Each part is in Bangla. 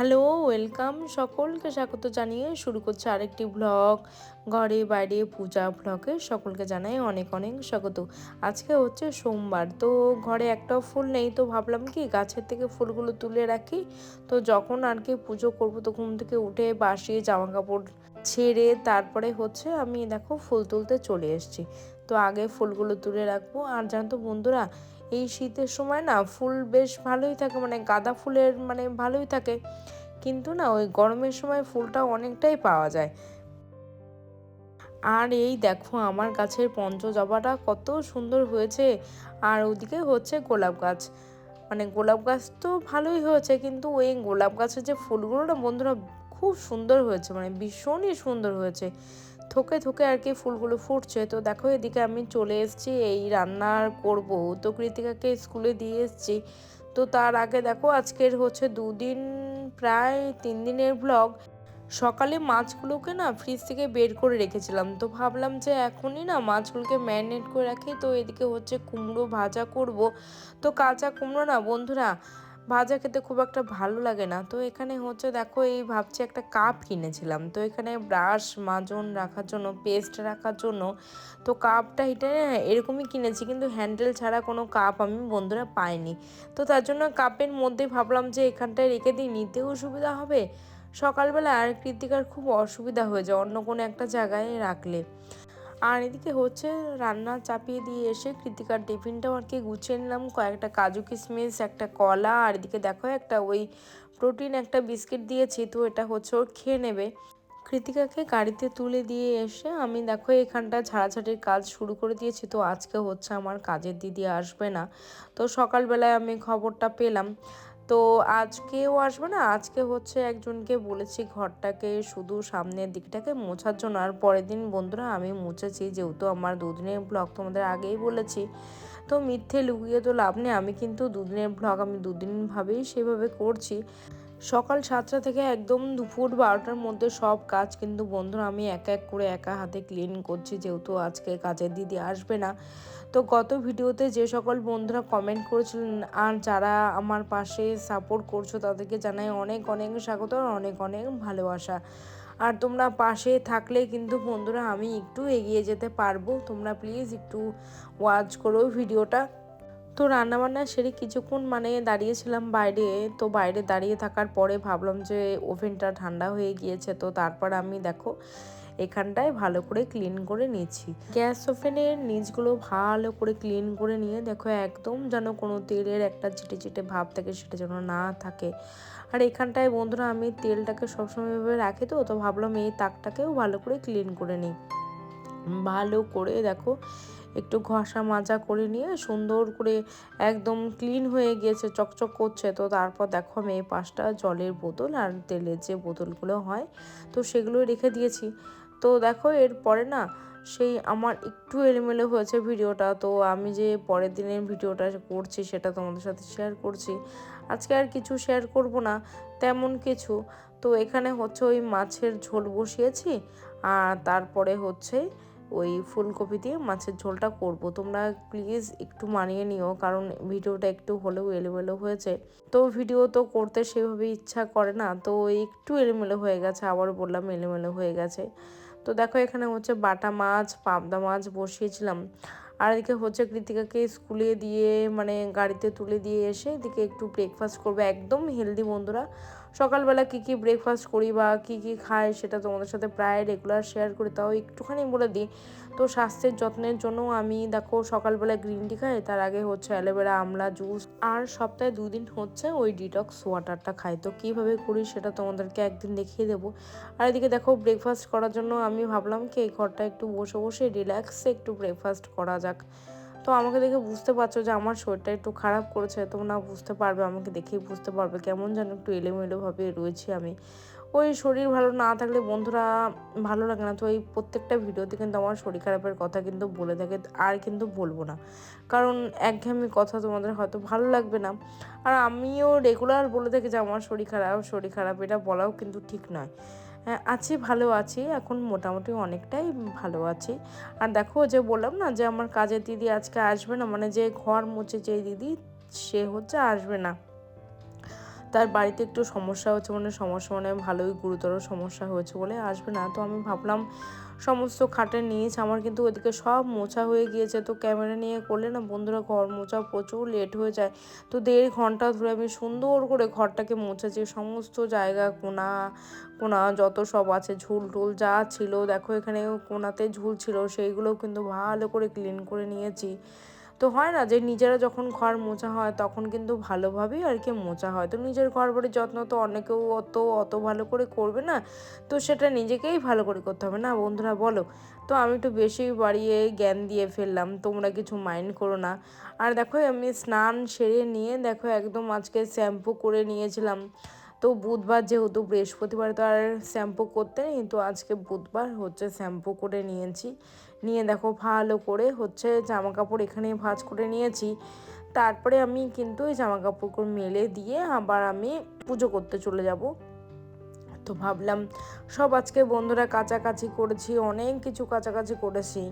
Hello, welcome. সকলকে স্বাগত জানিয়ে শুরু করছে আরেকটি ব্লগ। ঘরে বাইরে পূজা ব্লগে সকলকে জানাই অনেক অনেক স্বাগত। আজকে হচ্ছে সোমবার, তো ঘরে একটাও ফুল নেই, তো ভাবলাম কি গাছের থেকে ফুলগুলো তুলে রাখি। তো যখন আর কি পুজো করবো, তো ঘুম থেকে উঠে বাসি জামা কাপড় ছেড়ে তারপরে হচ্ছে আমি দেখো ফুল তুলতে চলে এসেছি। তো আগে ফুলগুলো তুলে রাখবো। আর জানো তো বন্ধুরা, এই শীতের সময় না ফুল বেশ ভালোই থাকে, মানে গাঁদা ফুলের মানে ভালোই থাকে, কিন্তু না ওই গরমের সময় ফুলটা অনেকটাই পাওয়া যায়। আর এই দেখো আমার গাছের পঞ্চজবাটা কত সুন্দর হয়েছে। আর ওদিকে হচ্ছে গোলাপ গাছ, মানে গোলাপ গাছ তো ভালোই হয়েছে, কিন্তু ওই গোলাপ গাছের যে ফুলগুলো না বন্ধুরা খুব সুন্দর হয়েছে, মানে ভীষণই সুন্দর হয়েছে। থোকে থোকে আর কি ফুলগুলো ফুটছে। তো দেখো এদিকে আমি চলে এসেছি এই রান্নার করব, তো কৃতিকাকে স্কুলে দিয়ে এসেছি। তো তার আগে দেখো আজকের হচ্ছে 2 দিন, প্রায় 3 দিনের ব্লগ। সকালে মাছগুলোকে না ফ্রিজ থেকে বের করে রেখেছিলাম, তো ভাবলাম যে এখনই না মাছগুলোকে ম্যারিনেট করে রাখি। তো এদিকে হচ্ছে কুমড়ো ভাজা করব। তো কাঁচা কুমড়ো না বন্ধুরা ভাজা খেতে খুব একটা ভালো লাগে না। তো এখানে হচ্ছে দেখো এই ভাবছি একটা কাপ কিনেছিলাম, তো এখানে ব্রাশ মাজন রাখার জন্য, পেস্ট রাখার জন্য। তো কাপটা এটা এরকমই কিনেছি, কিন্তু হ্যান্ডেল ছাড়া কোনো কাপ আমি বন্ধুরা পাইনি। তো তার জন্য কাপের মধ্যে ভাবলাম যে এখানটায় রেখে দিই, নিতেও সুবিধা হবে। সকালবেলা আর কৃতিকার খুব অসুবিধা হয়ে যায় অন্য কোনো একটা জায়গায় রাখলে। আর এদিকে হচ্ছে রান্না চাপিয়ে দিয়ে এসে কৃতিকার টিফিনটাও আর কি গুছিয়ে নিলাম, কয়েকটা কাজু কিশমিশ, একটা কলা, আর এদিকে দেখো একটা ওই প্রোটিন একটা বিস্কিট দিয়েছি, তো এটা হচ্ছে ওর খেয়ে নেবে। কৃতিকাকে গাড়িতে তুলে দিয়ে এসে আমি দেখো এখানটা ঝাড়াঝাড়ির কাজ শুরু করে দিয়েছি। তো আজকে হচ্ছে আমার কাজের দিদি আসবে না, তো সকালবেলায় আমি খবরটা পেলাম। তো আজকেও আসবে না, আজকে হচ্ছে একজনকে বলেছি ঘরটাকে শুধু সামনের দিকটাকে মোছার জন্য। আর পরের দিন বন্ধুরা আমি মুছেছি, যেহেতু আমার 2 দিনের ব্লগ তোমাদের আগেই বলেছি। তো মিথ্যে লুকিয়ে তো লাভ নেই, আমি কিন্তু 2 দিনের ব্লগ আমি 2 দিন সেভাবে করছি। সকাল 7টা থেকে একদম দুপুর 12টার মধ্যে সব কাজ কিন্তু বন্ধুরা আমি এক এক করে একা হাতে ক্লিন করছি, যেহেতু আজকে কাজের দিদি আসবে না। তো গত ভিডিওতে যে সকল বন্ধুরা কমেন্ট করেছিলেন আর যারা আমার পাশে সাপোর্ট করছো তাদেরকে জানাই অনেক অনেক স্বাগত আর অনেক অনেক ভালোবাসা। আর তোমরা পাশে থাকলে কিন্তু বন্ধুরা আমি একটু এগিয়ে যেতে পারবো। তোমরা প্লিজ একটু ওয়াচ করো ভিডিওটা। তো রান্নাবান্না সেরে কিছুক্ষণ মানে দাঁড়িয়েছিলাম বাইরে। তো বাইরে দাঁড়িয়ে থাকার পরে ভাবলাম যে ওভেনটা ঠান্ডা হয়ে গিয়েছে, তো তারপর আমি দেখো এখানটায় ভালো করে ক্লিন করে নিচ্ছি। গ্যাস ওভেনের নিচগুলো ভালো করে ক্লিন করে নিয়ে দেখো একদম যেন কোনো তেলের একটা চিটে চিটে ভাব থাকে সেটা যেন না থাকে। আর এখানটায় বন্ধুরা আমি তেলটাকে সবসময় এভাবে রাখি, তো তো ভাবলাম এই তাকটাকেও ভালো করে ক্লিন করে নিই। ভালো করে দেখো একটু ঘষা মাজা করে নিয়ে সুন্দর করে একদম ক্লিন হয়ে গিয়েছে, চকচক করছে। তো তারপর দেখো আমি এই 5টা জলের বোতল আর তেলের যে বোতলগুলো হয় তো সেগুলো রেখে দিয়েছি। তো দেখো এরপরে না সেই আমার একটু এলোমেলো হয়েছে ভিডিওটা, তো আমি যে পরের দিনের ভিডিওটা করছি সেটা তোমাদের সাথে শেয়ার করছি। আজকে আর কিছু শেয়ার করব না তেমন কিছু। তো এখানে হচ্ছে ওই মাছের ঝোল বসিয়েছি, আর তারপরে হচ্ছে ওই ফুলকপি দিয়ে মাছের ঝোলটা করব। তোমরা প্লিজ একটু মানিয়ে নিও, কারণ ভিডিওটা একটু হলেও এলোমেলো হয়েছে। তো ভিডিও তো করতে সেভাবে ইচ্ছা করে না, তো একটু এলোমেলো হয়ে গেছে, আবার বললাম এলোমেলো হয়ে গেছে। তো দেখো এখানে হচ্ছে বাটা মাছ পাবদা মাছ বসিয়েছিলাম। আর এদিকে হচ্ছে কৃতিকাকে স্কুলে দিয়ে মানে গাড়িতে তুলে দিয়ে এসে এদিকে একটু ব্রেকফাস্ট করবো, একদম হেলদি বন্ধুরা। সকালবেলা কী কী ব্রেকফাস্ট করি বা কী কী খাই সেটা তোমাদের সাথে প্রায় রেগুলার শেয়ার করি, তাও একটুখানি বলে দিই। তো স্বাস্থ্যের যত্নের জন্য আমি দেখো সকালবেলা গ্রিন টি খাই, তার আগে হচ্ছে অ্যালোভেরা আমলা জুস, আর সপ্তাহে 2 দিন হচ্ছে ওই ডিটক্স ওয়াটারটা খাই। তো কীভাবে করি সেটা তোমাদেরকে একদিন দেখিয়ে দেবো। আর এদিকে দেখো ব্রেকফাস্ট করার জন্য আমি ভাবলাম কি এই ঘরটা একটু বসে বসে রিল্যাক্সে একটু ব্রেকফাস্ট করা যাক। তো আমাকে দেখে বুঝতে পারছো যে আমার শরীরটা একটু খারাপ করেছে, তোমরা বুঝতে পারবে, আমাকে দেখেই বুঝতে পারবে কেমন যেন একটু এলোমেলোভাবে রয়েছি আমি। ওই শরীর ভালো না থাকলে বন্ধুরা ভালো লাগে না। তো এই প্রত্যেকটা ভিডিওতে কিন্তু আমার শরীর খারাপের কথা কিন্তু বলে থাকে, আর কিন্তু বলবো না, কারণ একঘেয়েমি কথা তোমাদের হয়তো ভালো লাগবে না। আর আমিও রেগুলার বলে থাকি যে আমার শরীর খারাপ শরীর খারাপ, এটা বলাও কিন্তু ঠিক নয়। হ্যাঁ আছি, ভালো আছি, এখন মোটামুটি অনেকটাই ভালো আছি। আর দেখো যে বললাম না যে আমার কাজের দিদি আজকে আসবে না, মানে যে ঘর মুছে যে দিদি সে হচ্ছে আসবে না। তার বাড়িতে একটু সমস্যা হচ্ছে, মানে সমস্যা মানে ভালোই গুরুতর সমস্যা হয়েছে বলে আসবে না। তো আমি ভাবলাম সমস্ত খাটের নিচ আমার কিন্তু ওইদিকে সব মোছা হয়ে গিয়েছে। তো ক্যামেরা নিয়ে করলে না বন্ধুরা ঘর মোছা প্রচুর লেট হয়ে যায়। তো 1.5 ঘন্টা ধরে আমি সুন্দর করে ঘরটাকে মুছেছি, সমস্ত জায়গা কোণা কোণা যত সব আছে ঝুল টুল যা ছিল, দেখো এখানে কোণাতে ঝুল ছিল সেইগুলোও কিন্তু ভালো করে ক্লিন করে নিয়েছি। তো হয় না যে নিজেরা যখন ঘর মোছা হয় তখন কিন্তু ভালোভাবেই আর কি মোছা হয়। তো নিজের ঘর বাড়ির যত্ন তো অনেকেও অত ভালো করে করবে না, তো সেটা নিজেকেই ভালো করে করতে হবে না বন্ধুরা, বলো? তো আমি একটু বেশি বাড়িয়ে জ্ঞান দিয়ে ফেললাম, তোমরা কিছু মাইন্ড করো না। আর দেখো আমি স্নান সেরে নিয়ে দেখো একদম আজকে শ্যাম্পু করে নিয়েছিলাম। তো বুধবার যেহেতু, বৃহস্পতিবার তো আর শ্যাম্পু করতে নেই, তো আজকে বুধবার হচ্ছে শ্যাম্পু করে নিয়েছি। নিয়ে দেখো ভালো করে হচ্ছে জামা কাপড় এখানে ভাঁজ করে নিয়েছি। তারপরে আমি কিন্তু এই জামা কাপড়গুলো মেলে দিয়ে আবার আমি পুজো করতে চলে যাব। তো ভাবলাম সব আজকে বন্ধুরা কাছাকাছি করেছি, অনেক কিছু কাছাকাছি করেছি।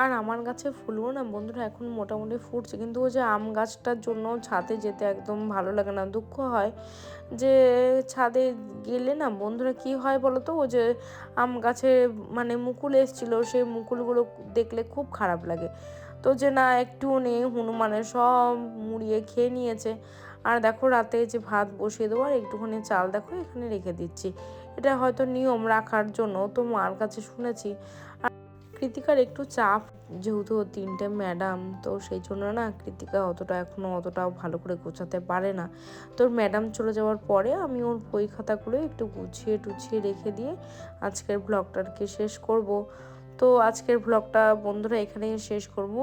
আর আমার গাছে ফুলগুলো না বন্ধুরা এখন মোটামুটি ফুটছে, কিন্তু ওই যে আম গাছটার জন্য ছাদে যেতে একদম ভালো লাগে না, দুঃখ হয় যে ছাদে গেলে না বন্ধুরা কি হয় বলো তো, ও যে আম গাছে মানে মুকুল এসেছিলো, সেই মুকুলগুলো দেখলে খুব খারাপ লাগে। তো যে না একটু নেই, হনুমানের সব মুড়িয়ে খেয়ে নিয়েছে। আর দেখো রাতে যে ভাত বসিয়ে দেবো আর একটুখানি চাল দেখো এখানে রেখে দিচ্ছি, এটা হয়তো নিয়ম রাখার জন্য, তো মার কাছে শুনেছি। কৃতিকার একটু চাপ, যেহেতু 3টে ম্যাডাম, তো সেই জন্য না কৃতিকা অতটাও ভালো করে গোছাতে পারে না। তোর ম্যাডাম চলে যাওয়ার পরে আমি ওর বই খাতাগুলো একটু গুছিয়ে টুছিয়ে রেখে দিয়ে আজকের ব্লগটাকে শেষ করব। তো আজকের ব্লগটা বন্ধুরা এখানেই শেষ করব।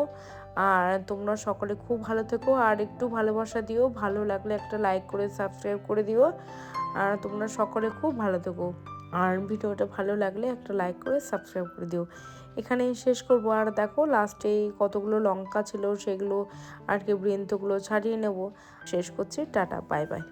আর তোমরা সকলে খুব ভালো থেকো, আর একটু ভালোবাসা দিও, ভালো লাগলে একটা লাইক করে সাবস্ক্রাইব করে দিও। আর তোমরা সকলে খুব ভালো থেকো, আর ভিডিওটা ভালো লাগলে একটা লাইক করে সাবস্ক্রাইব করে দিও। এখানেই শেষ করব। আর দেখো লাস্টে কতগুলো লঙ্কা ছিল সেগুলো আর কি বৃন্তগুলো ছাড়িয়ে নেব। শেষ করছি, টাটা, বাই বাই।